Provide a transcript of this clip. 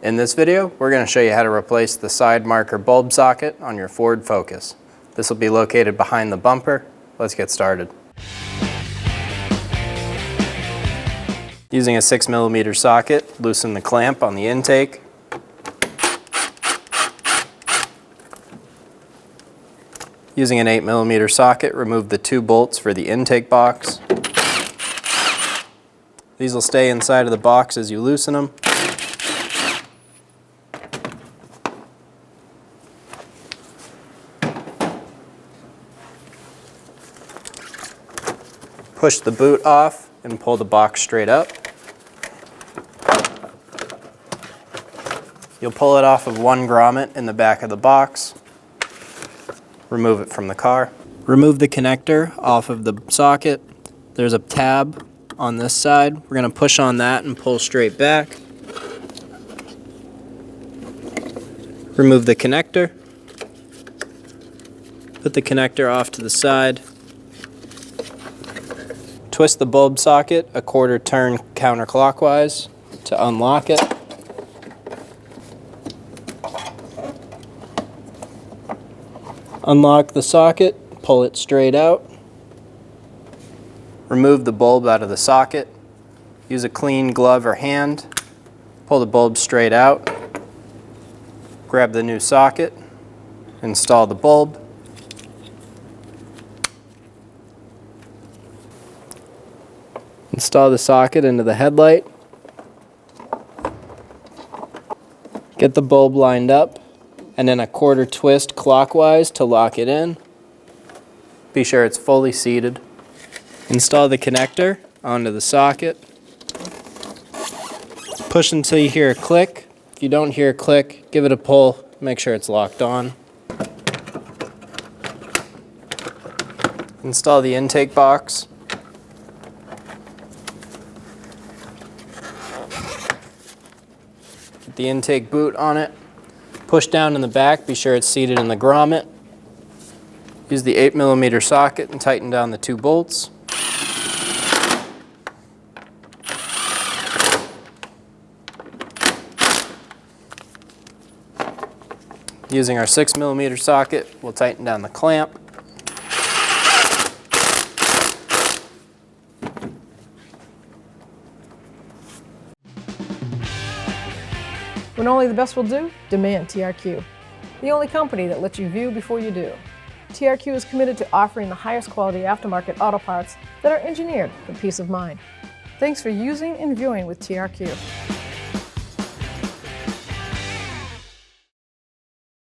In this video, we're going to show you how to replace the side marker bulb socket on your Ford Focus. This will be located behind the bumper. Let's get started. Using a 6mm socket, loosen the clamp on the intake. Using an 8mm socket, remove the 2 bolts for the intake box. These will stay inside of the box as you loosen them. Push the boot off and pull the box straight up. You'll pull it off of one grommet in the back of the box. Remove it from the car. Remove the connector off of the socket. There's a tab on this side. We're going to push on that and pull straight back. Remove the connector. Put the connector off to the side. Twist the bulb socket a 1/4 turn counterclockwise to unlock it. Unlock the socket, pull it straight out. Remove the bulb out of the socket. Use a clean glove or hand. Pull the bulb straight out. Grab the new socket. Install the bulb. Install the socket into the headlight. Get the bulb lined up and then a 1/4 twist clockwise to lock it in. Be sure it's fully seated. Install the connector onto the socket. Push until you hear a click. If you don't hear a click, give it a pull. Make sure it's locked on. Install the intake box. Put the intake boot on it. Push down in the back, be sure it's seated in the grommet. Use the 8mm socket and tighten down the 2 bolts. Using our 6mm socket, we'll tighten down the clamp. When only the best will do, demand TRQ. The only company that lets you view before you do. TRQ is committed to offering the highest quality aftermarket auto parts that are engineered for peace of mind. Thanks for using and viewing with TRQ.